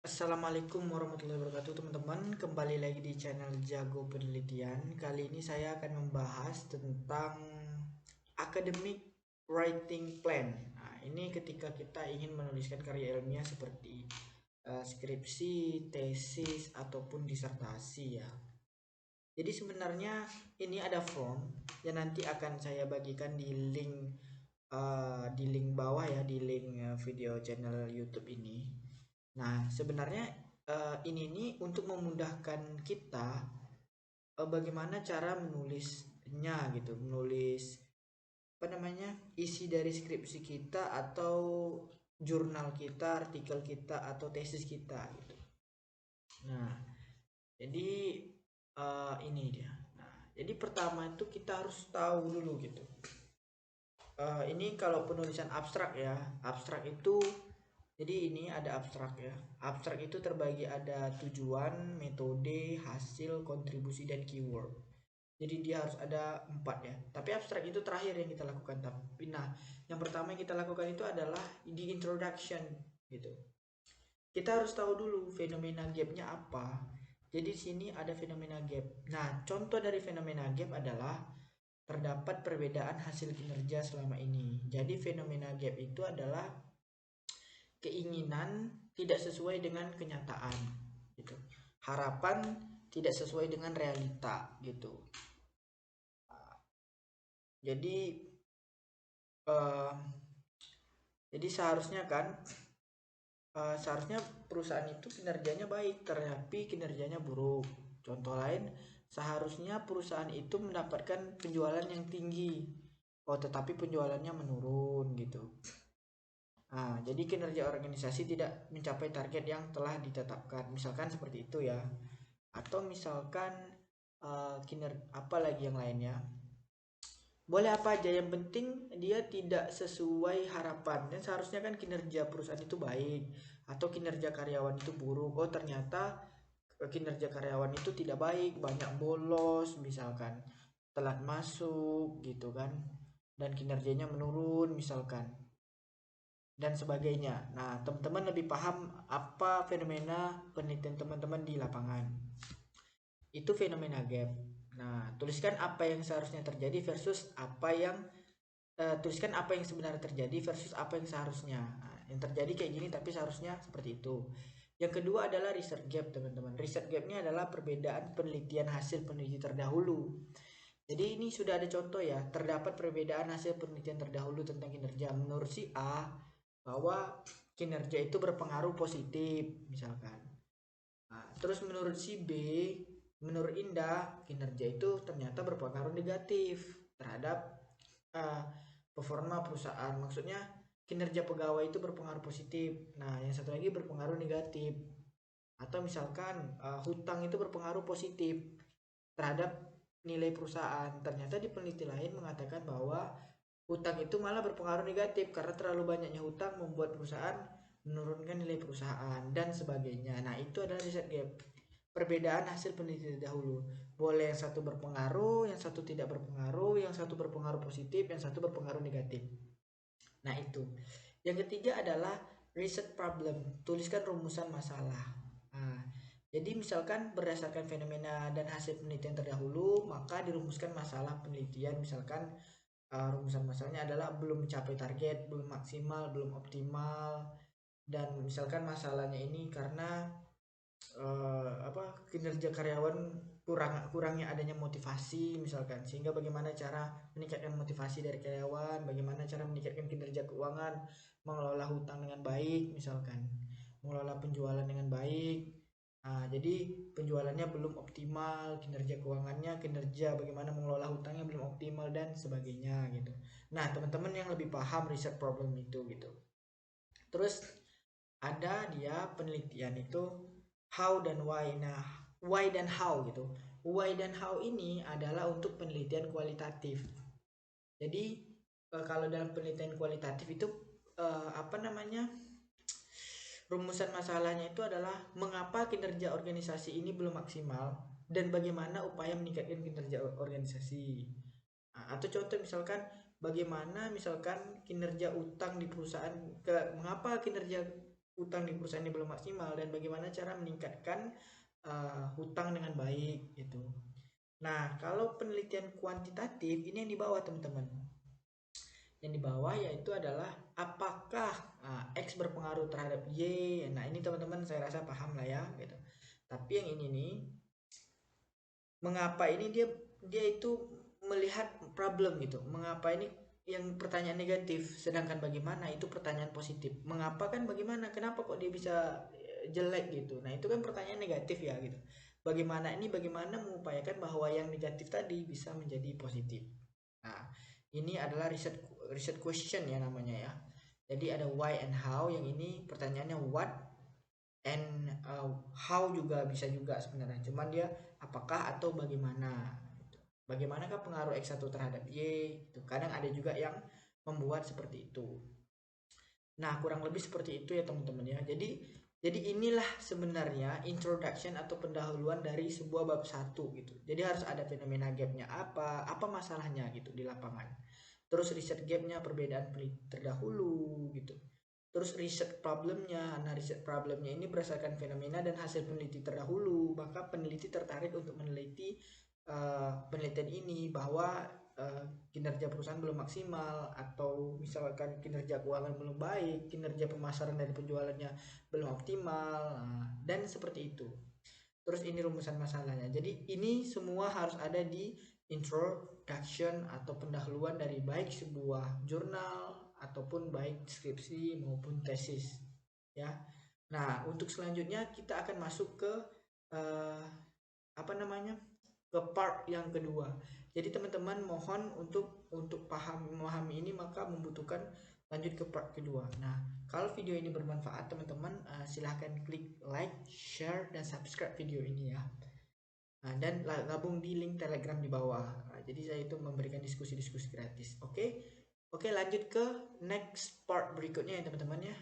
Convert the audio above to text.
Assalamualaikum warahmatullahi wabarakatuh teman-teman. Kembali lagi di channel Jago Penelitian. Kali ini saya akan membahas tentang academic writing plan. Nah, ini ketika kita ingin menuliskan karya ilmiah seperti skripsi, tesis ataupun disertasi ya. Jadi sebenarnya ini ada form yang nanti akan saya bagikan di link bawah ya, di link video channel YouTube ini. Nah, sebenarnya ini nih untuk memudahkan kita bagaimana cara menulisnya gitu, menulis apa namanya isi dari skripsi kita atau jurnal kita, artikel kita atau tesis kita gitu. Nah, jadi ini dia. Nah, jadi pertama itu kita harus tahu dulu gitu. Ini kalau penulisan abstrak ya, abstrak itu jadi ini ada abstrak ya. Abstrak itu terbagi ada tujuan, metode, hasil, kontribusi, dan keyword. Jadi dia harus ada 4 ya. Tapi abstrak itu terakhir yang kita lakukan. Tapi nah, yang pertama yang kita lakukan itu adalah di introduction gitu. Kita harus tahu dulu fenomena gapnya apa. Jadi di sini ada fenomena gap. Nah, contoh dari fenomena gap adalah terdapat perbedaan hasil kinerja selama ini. Jadi fenomena gap itu adalah keinginan tidak sesuai dengan kenyataan gitu, harapan tidak sesuai dengan realita gitu. jadi eh, jadi seharusnya kan seharusnya perusahaan itu kinerjanya baik tapi kinerjanya buruk. Contoh lain, seharusnya perusahaan itu mendapatkan penjualan yang tinggi, tetapi penjualannya menurun gitu. Nah, jadi kinerja organisasi tidak mencapai target yang telah ditetapkan. Misalkan seperti itu ya. Atau misalkan apa lagi yang lainnya. Boleh apa aja, yang penting dia tidak sesuai harapan. Dan seharusnya kan kinerja perusahaan itu baik atau kinerja karyawan itu buruk. Oh, ternyata kinerja karyawan itu tidak baik, banyak bolos misalkan, telat masuk gitu kan. Dan kinerjanya menurun misalkan, dan sebagainya. Nah, teman-teman lebih paham apa fenomena penelitian teman-teman di lapangan. Itu fenomena gap. Nah, tuliskan apa yang seharusnya terjadi versus apa yang tuliskan apa yang sebenarnya terjadi versus apa yang seharusnya. Nah, yang terjadi kayak gini tapi seharusnya seperti itu. Yang kedua adalah research gap, teman-teman. Research gap ini adalah perbedaan penelitian hasil peneliti terdahulu. Jadi ini sudah ada contoh ya, terdapat perbedaan hasil penelitian terdahulu tentang kinerja. Menurut si A, bahwa kinerja itu berpengaruh positif, misalkan. Nah, terus menurut si B, menurut Indah, kinerja itu ternyata berpengaruh negatif terhadap uh, performa perusahaan. Maksudnya kinerja pegawai itu berpengaruh positif. Nah, yang satu lagi berpengaruh negatif. Atau misalkan hutang itu berpengaruh positif terhadap nilai perusahaan. Ternyata di peneliti lain mengatakan bahwa hutang itu malah berpengaruh negatif karena terlalu banyaknya hutang membuat perusahaan menurunkan nilai perusahaan dan sebagainya. Nah, itu adalah riset gap. Perbedaan hasil penelitian dahulu. Boleh yang satu berpengaruh, yang satu tidak berpengaruh, yang satu berpengaruh positif, yang satu berpengaruh negatif. Nah, itu. Yang ketiga adalah research problem. Tuliskan rumusan masalah. Nah, jadi misalkan berdasarkan fenomena dan hasil penelitian terdahulu, maka dirumuskan masalah penelitian. Misalkan rumusan masalahnya adalah belum mencapai target, belum maksimal, belum optimal, dan misalkan masalahnya ini karena kinerja karyawan kurangnya adanya motivasi misalkan, sehingga bagaimana cara meningkatkan motivasi dari karyawan, bagaimana cara meningkatkan kinerja keuangan, mengelola hutang dengan baik misalkan, mengelola penjualan dengan baik. Nah, jadi penjualannya belum optimal, kinerja keuangannya, kinerja bagaimana mengelola hutangnya belum optimal dan sebagainya gitu. Nah, teman-teman yang lebih paham riset problem itu gitu. Terus ada dia penelitian itu how dan why. Nah, why dan how gitu. Why dan how ini adalah untuk penelitian kualitatif. Jadi kalau dalam penelitian kualitatif itu apa namanya, rumusan masalahnya itu adalah mengapa kinerja organisasi ini belum maksimal dan bagaimana upaya meningkatkan kinerja organisasi. Nah, atau contoh misalkan bagaimana misalkan kinerja utang di perusahaan, mengapa kinerja hutang di perusahaan ini belum maksimal dan bagaimana cara meningkatkan hutang dengan baik gitu. Nah, kalau penelitian kuantitatif ini yang di bawah teman-teman. Yang di bawah yaitu adalah apakah X berpengaruh terhadap Y. Nah, ini teman-teman saya rasa paham lah ya gitu. Tapi yang ini nih, mengapa ini dia itu melihat problem gitu. Mengapa ini yang pertanyaan negatif, sedangkan bagaimana itu pertanyaan positif. Mengapa kan bagaimana? Kenapa kok dia bisa jelek gitu. Nah, itu kan pertanyaan negatif ya gitu. Bagaimana mengupayakan bahwa yang negatif tadi bisa menjadi positif. Nah, ini adalah riset question ya namanya ya. Jadi ada why and how, yang ini pertanyaannya what and how juga bisa juga sebenarnya. Cuman dia apakah atau bagaimana. Bagaimanakah pengaruh X1 terhadap Y? Itu kadang ada juga yang membuat seperti itu. Nah, kurang lebih seperti itu ya teman-teman ya. Jadi inilah sebenarnya introduction atau pendahuluan dari sebuah bab 1 gitu. Jadi harus ada fenomena gapnya apa masalahnya gitu di lapangan. Terus riset gapnya, perbedaan peneliti terdahulu gitu. Terus riset problemnya. Nah, riset problemnya ini berdasarkan fenomena dan hasil peneliti terdahulu. Maka peneliti tertarik untuk meneliti penelitian ini bahwa kinerja perusahaan belum maksimal, atau misalkan kinerja keuangan belum baik, kinerja pemasaran dan penjualannya belum optimal, dan seperti itu. Terus ini rumusan masalahnya. Jadi ini semua harus ada di introduction atau pendahuluan dari baik sebuah jurnal ataupun baik skripsi maupun tesis ya. Nah, untuk selanjutnya kita akan masuk ke apa namanya? Ke part yang kedua. Jadi teman-teman mohon untuk memahami ini maka membutuhkan lanjut ke part kedua. Nah, kalau video ini bermanfaat teman-teman silahkan klik like, share, dan subscribe video ini ya. Nah, dan gabung di link Telegram di bawah. Nah, jadi saya itu memberikan diskusi-diskusi gratis. Oke, lanjut ke next part berikutnya ya teman-teman ya.